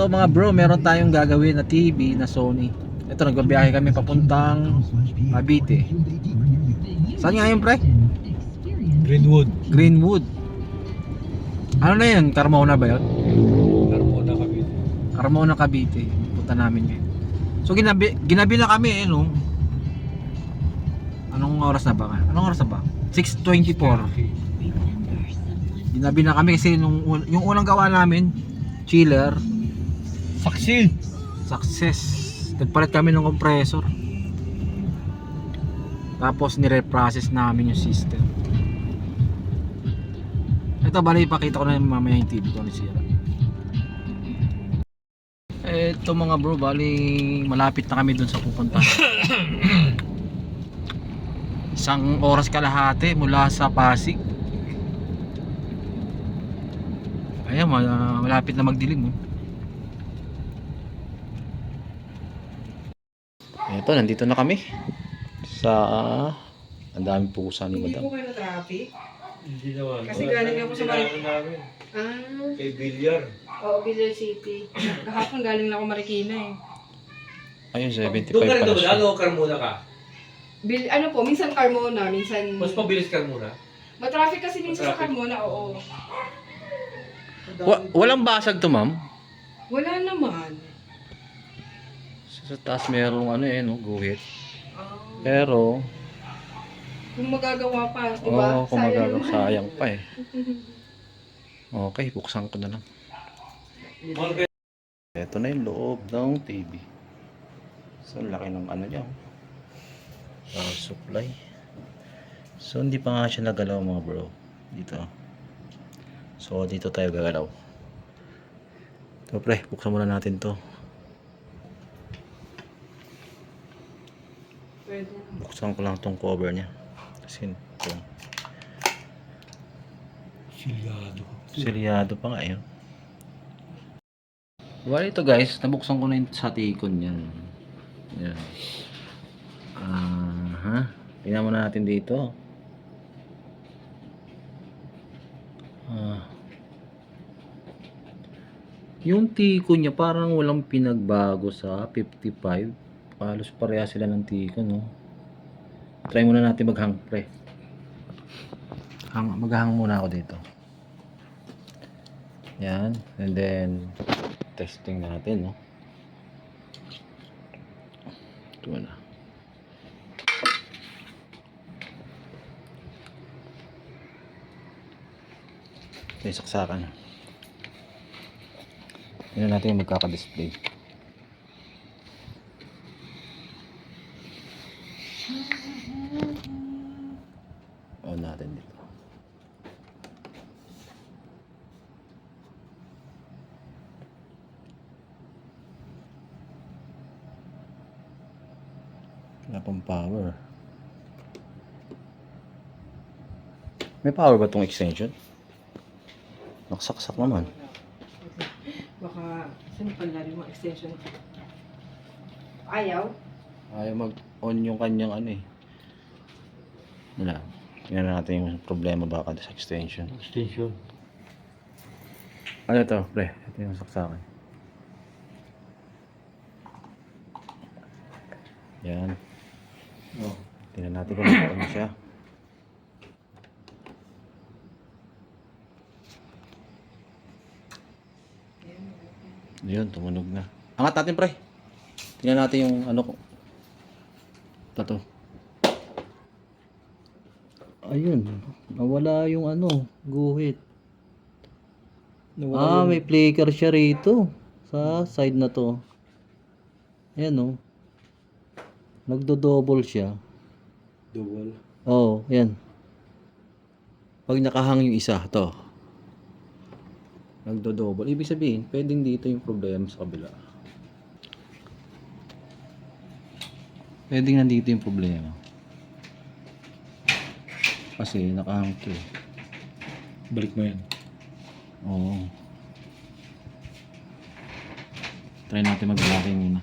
So mga bro, meron tayong gagawin na TV na Sony. Ito, nagbabiyahe kami papuntang Cavite. Saan nga yun, pre? Greenwood. Greenwood. Ano na yun? Carmona ba yun? Carmona kami. Carmona, Cavite. Punta namin ngayon. So ginabi na kami no. Anong oras na ba? 6:24. Ginabi na kami kasi yung unang gawa namin, chiller, Succeed. success. Nagpalit kami ng compressor. Tapos nire-process namin yung system. Ito bali ipakita ko na mamaya yung TV ko nasira. Ito mga bro, bali malapit na kami dun sa pupuntahan. Isang oras kalahati mula sa Pasig. Ayan, malapit na magdilim. Ito, nandito na kami sa ang daming pusa ni Hindi madam. po kayo na traffic. Hindi naman. Kasi galing ako sa namin. Ah, Kay Villar. oo, Village City. Kahapon galing na ako Marikina eh. Ayun, 75 Doon ka rin pala doon. siya. Ano, Carmona ka? Ano po, minsan Carmona, minsan... Mas pabilis Carmona. Matraffic kasi minsan sa Matraffic. Carmona, oo. Walang basag to, ma'am. Wala naman. Sa taas merong ano no, guhit. Ah, Pero, kung magagawa pa, di ba? kung magagawa, sayang pa eh. Okay, buksan ko na lang. Ito na yung loob ng TV. So, laki ng ano niya. Power supply. So, hindi pa nga siya nagalaw mga bro. Dito. So, dito tayo gagalaw. So, pre, buksan muna natin to. Pwede. Buksan ko lang tong cover niya. Kasi ito. Silyado. Silyado pa nga yun. Well, ito guys, nabuksan ko na yung sa tikon yan. Yan. Tingnan muna natin dito. Yung tikon niya parang walang pinagbago sa 55. Halos pareha sila ng tikon, no? Try muna natin maghang, pre. Maghang muna ako dito. Yan. And then, testing natin, no? Ito na. Ito yung saksakan. Tingnan natin yung magkaka-display. On natin dito. Wala pang power. May power ba tong extension? Naksaksak naman. Baka, saan pa lari mo extension? Ayaw? Ayaw mag-on yung kanyang ano eh. Wala. Tingnan natin yung problema baka sa extension. Extension. Ano to, pre? Ito yung saksakan. Yan. Oh. Tingnan natin kung ano siya. Yun, tumunog na. Angat natin, pre. Tingnan natin yung ano ko. Ito. Ayun. Nawala yung ano, guhit. May flicker siya rito. Sa side na to. Ayan, oh. Nagdo-double siya. Double. Oh, yan. Pag nakahang yung isa, to. Nagdo-double. Ibig sabihin, pwedeng dito yung problema sa kabila. Pwedeng nandito yung problema. Kasi nakahang to eh. Balik mo yan. Oo. Try natin mag-blocking muna.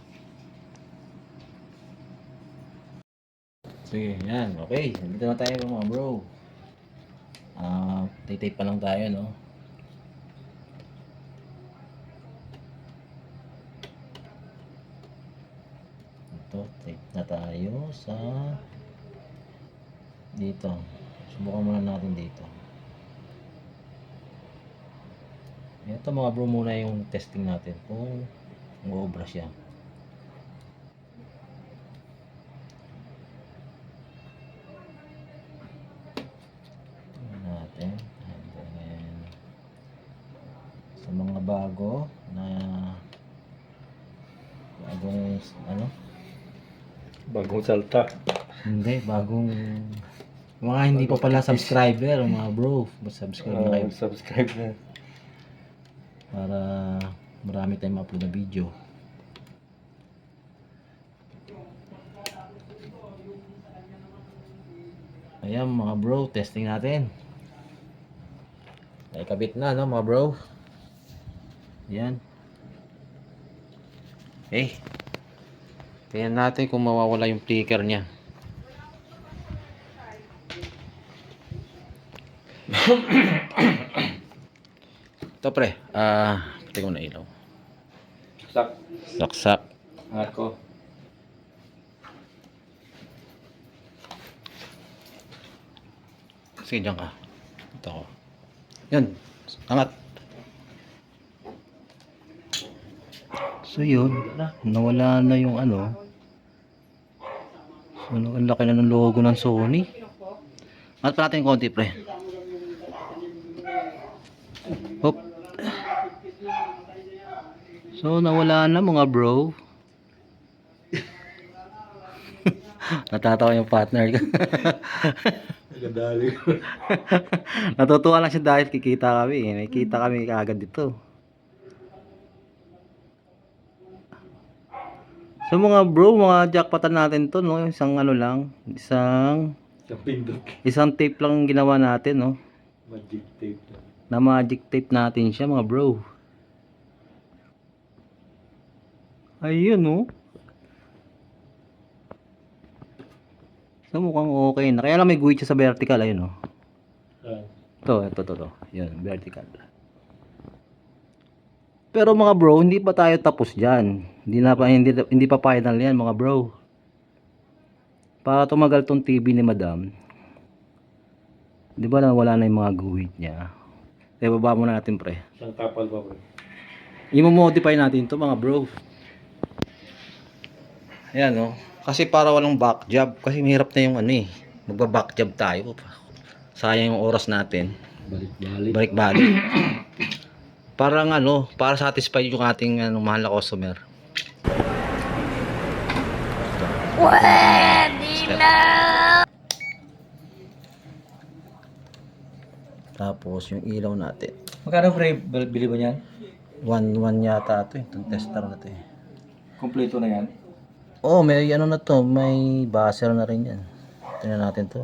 Sige, yan. Okay. Nandito na tayo mga bro. Tay-tape pa lang tayo, no? Ito, tape na tayo sa dito. Subukan muna natin dito. Ito mga bro muna yung testing natin kung uubra siya. Tingnan natin. And then, sa mga bagong ano? Bagong salta. Hindi, bagong mga hindi pa pala subscriber, mga bro. Subscribe na kayo Subscribe na. para marami tayong ma-upload na video. Ayan mga bro, testing natin. Naikabit na no mga bro. Ayan. Okay. Tingnan natin kung mawawala yung flicker niya. Ito pre, patay ko na ilaw. Sak. Saksak. Angat ko. Sige, dyan ka. Ito ko. Yan. Angat. So yun. Nawala na yung ano. So ang laki na ng logo ng Sony. Angat pa natin konti pre. Hop. So nawala na mga bro. Natatawa yung partner ko. Nagdali. Natutuwa lang siya dahil kikita kami. May kita kami kaagad dito. So mga bro, mga jackpotan natin to, no? Isang ano lang, isang Sa pindot. tape lang ginawa natin, no? Magic tape. Na magic tape natin siya, mga bro. Ayun, no? So mukhang okay na. Kaya lang may guhit siya sa vertical, ayun, no? Ito. Yun, vertical. Pero mga bro, hindi pa tayo tapos diyan. Hindi pa final 'yan, mga bro. Para tumagal tong TV ni Madam. 'Di ba wala na yung mga guhit niya? Eh baba muna natin, pre. Isang kapal ba bro? I-modify natin 'to, mga bro. Ayan, no. Kasi para walang back job, kasi mahirap na yung ano eh. Magba-back job tayo. Sayang yung oras natin. Balik-balik. Parang ano, para satisfy yung ating mahal na customer. Pwede na! Tapos yung ilaw natin. Magkano pre, bili ba niyan? 1 yata ito eh. Itong tester na ito eh. Kompleto na yan? Oh, may ano na to. May buzzer na rin yan. Tingnan natin to.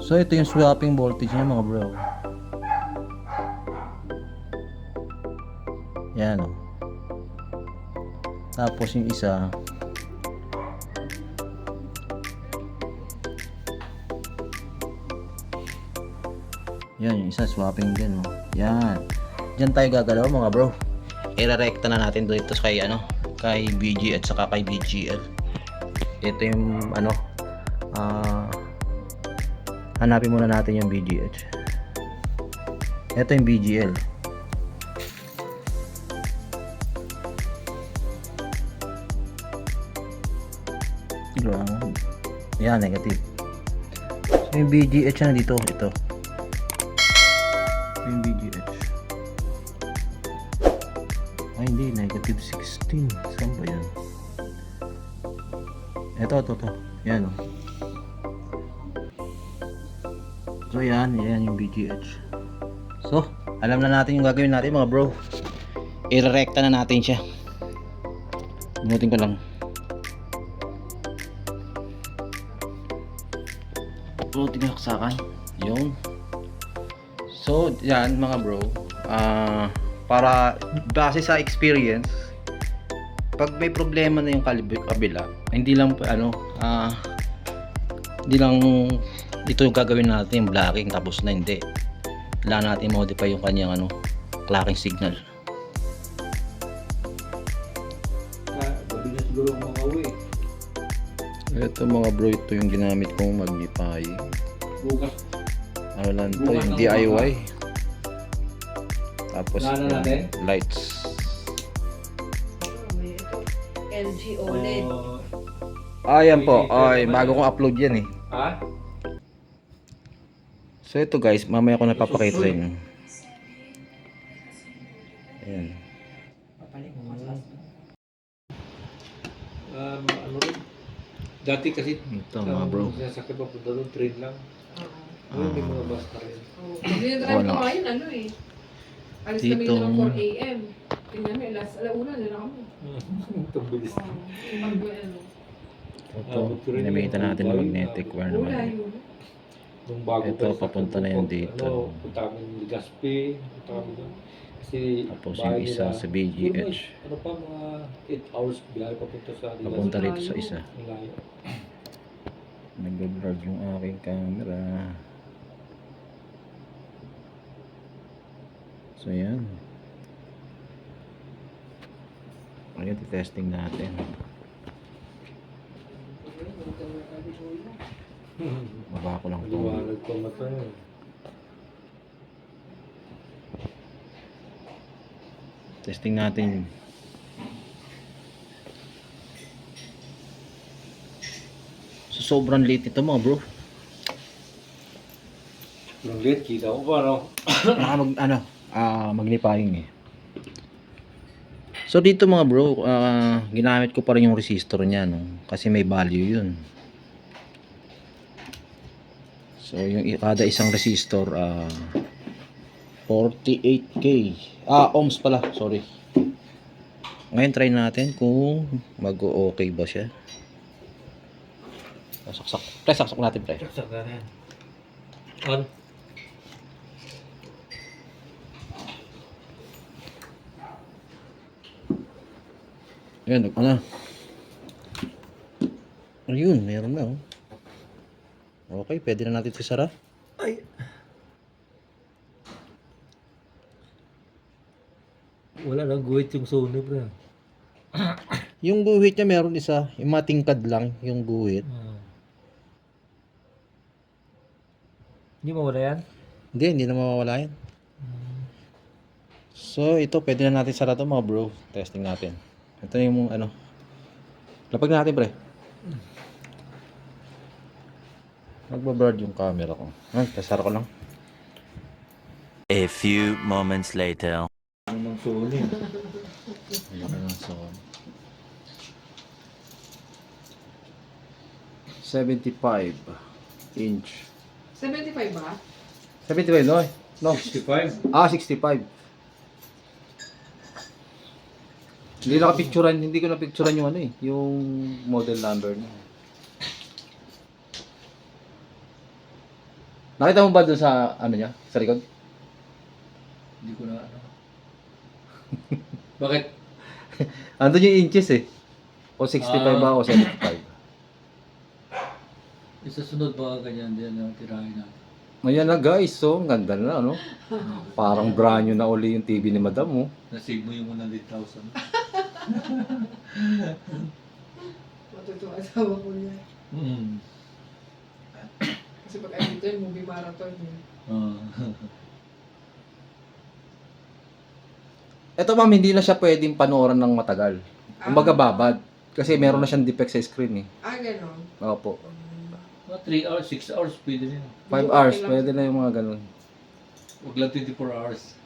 So ito yung swapping voltage niya, mga bro. Yan o. Tapos yung isa, yan yung isa swapping din o. Yan. Diyan tayo gagalaw, mga bro. Ira-recta na natin dito kay kay BG at saka kay BGL. Ito yung hanapin muna natin yung BGH. Ito yung BGL. Yan, negative. So yung BGH na dito, ito. Yung BGH. Ay hindi, negative 16. Saan ba yan? Ito. Yan o. So yan yung BGH. So, alam na natin yung gagawin natin, mga bro. I-recta na natin siya. Bunutin ko lang. Bunutin ko sa akin. Yun. So, yan mga bro. Para base sa experience, pag may problema na yung kabila, hindi lang ito yung gagawin natin, yung blocking, tapos na, hindi. Kailangan natin modify yung kanyang ano, clocking signal. Gabi na siguro ang mga uwi. Ito mga bro, ito yung ginamit kong magnify. Bukas. Ano lang to, Bukas yung ng DIY. Tapos Wala na yung natin? lights. May ito. LG OLED. Ayan po, ay bago kong upload yan eh. Ha? So ito guys, mamaya ko napapakita sa inyo. Ayan. Papalit mo kasi. Ano rin? Dati kasi Ito mga bro. sasakit pa punta doon, train lang. Oo. Ngayon may mga bus na rin. Oo. Dinadrive Wala. ko ngayon, ano eh. Alis kami Dito. ng 4 a.m. Tingnan mo, alauna na kami. Itong bilis. Oo. Pag ano. Ito, ginamitan natin ng magnetic wire Wala naman. yun. Nung bago Ito, pa sa papunta na yan dito. Ano, punta kami ng Legazpi, punta kami doon. Kasi Tapos bahay yung isa nila, sa siguro BGH. may, ano pa, mga 8 hours biyahe papunta sa Legazpi. Papunta rito sa isa. Ang layo. Nag-vlog yung aking camera. So yan. Ngayon, testing natin. Baba ko lang ito. Maliwanag pa mata yun. Testing natin. So, sobrang late ito mga bro. Yung late, kita ko pa, no? Magnifying eh. So dito mga bro, ginamit ko pa rin yung resistor niya, no? Kasi may value yun. So yung kada isang resistor 48k. Ohms pala, sorry. Ngayon try natin kung mag-okay ba siya. Saksak. Pre, saksak natin pre. Saksak na yan. On. Ayan, ano? Ayun, meron na oh. Okay, pwede na natin isara. Ay. Wala lang, guhit yung Sony, bro. Yung guhit niya meron isa, yung matingkad lang yung guhit. Hindi mawala yan? Hindi na mawawala yan. So, ito pwede na natin sara to mga bro. Testing natin. Ito yung ano. Lapag na natin pre. Magbablurred yung camera ko. Kasara ko lang. A few moments later. Ano ng Sony? Laki ng sound. 75 inch. 75 ba? 75 no? No. 65? 65. Hindi ko na-picturean yung ano eh, yung model number niya. Nakita mo ba doon sa ano niya, sa likod? Hindi ko na ano. Bakit? Andun yung inches eh. O 65 ba o 75. Isasunod ba ganyan din ang tirahin natin? Ayan na guys, so ang ganda na ano. Parang brand new na uli yung TV ni Madam oh. Nasave mo yung 100,000. Matutuwa asawa ko niya. Mm. Kasi pag andito yun, movie marathon yun. Ito ma'am, hindi na siya pwedeng panoorin ng matagal. Kumbaga babad. Kasi meron na siyang defect sa screen eh. Ganon. Opo. 3 hours, 6 hours, pwede na yun. 5 hours, pwede na yung mga ganun. Huwag lang 24 hours.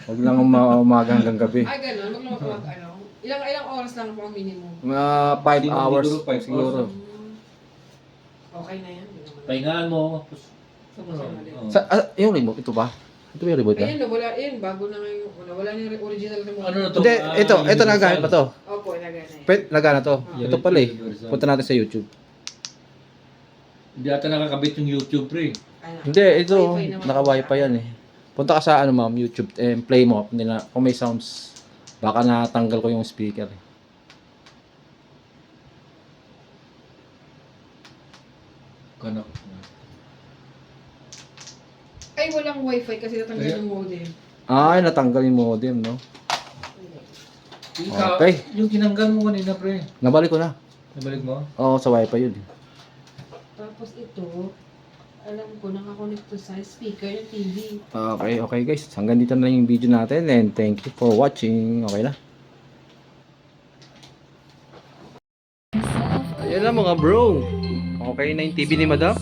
Huwag lang umaga hanggang gabi. Ganon. Wag naman mag ano. Ilang oras lang po ang minimum. Mga 5 hours Siguro 5 siguro. Okay na yan. Hindi naman. Pahingaan mo. Yung remote, ito ba? Ito ba yung remote niya? Ayun, wala. Ayun, bago na ngayon. Wala na yung original remote. Ano na to? Hindi, ito nagagamit pa to. Opo, nagana yan. Nagana to. Ito pala eh. Punta natin sa YouTube. Hindi ata nakakabit yung YouTube, pre. Ano? Hindi, ito. Wi-Fi naman. Naka-wifi yan eh. Punta ka sa ano ma'am, YouTube. Play mo. Nila, kung may sounds, baka natanggal ko yung speaker eh. Kanak. Ay, walang wifi kasi natanggal yung modem. Ay, natanggal yung modem, no? Okay. Yung tinanggal mo kanina, pre. Nabalik ko na. Nabalik mo? Oo, sa wifi yun. Tapos ito, alam ko, nakakonect to sa speaker ng TV. Okay guys. Hanggang dito na lang yung video natin and thank you for watching. Okay na. Ayan lang mga bro. Okay na yung TV ni madam.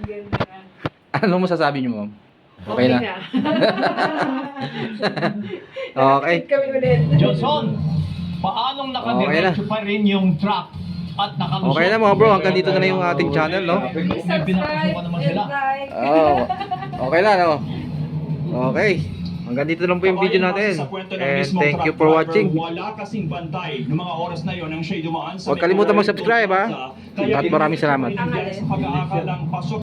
Ganda. Ano masasabi niyo, ma'am? Okay na. Okay. Kami ulit. Johnson, paanong nakadiretso pa rin yung truck at nakalusot? Okay na mga bro. Hanggang dito na lang yung ating channel, no? Please May pinapasukan subscribe naman and sila. like. Oh. Okay na, no? Okay. Hanggang dito lang po yung video natin. And thank you for watching. Wala kasing bantay ng mga oras na yon ang siya'y dumaan sa Huwag kalimutan mag-subscribe, ha? At maraming salamat. Sa pag-aakalang pasok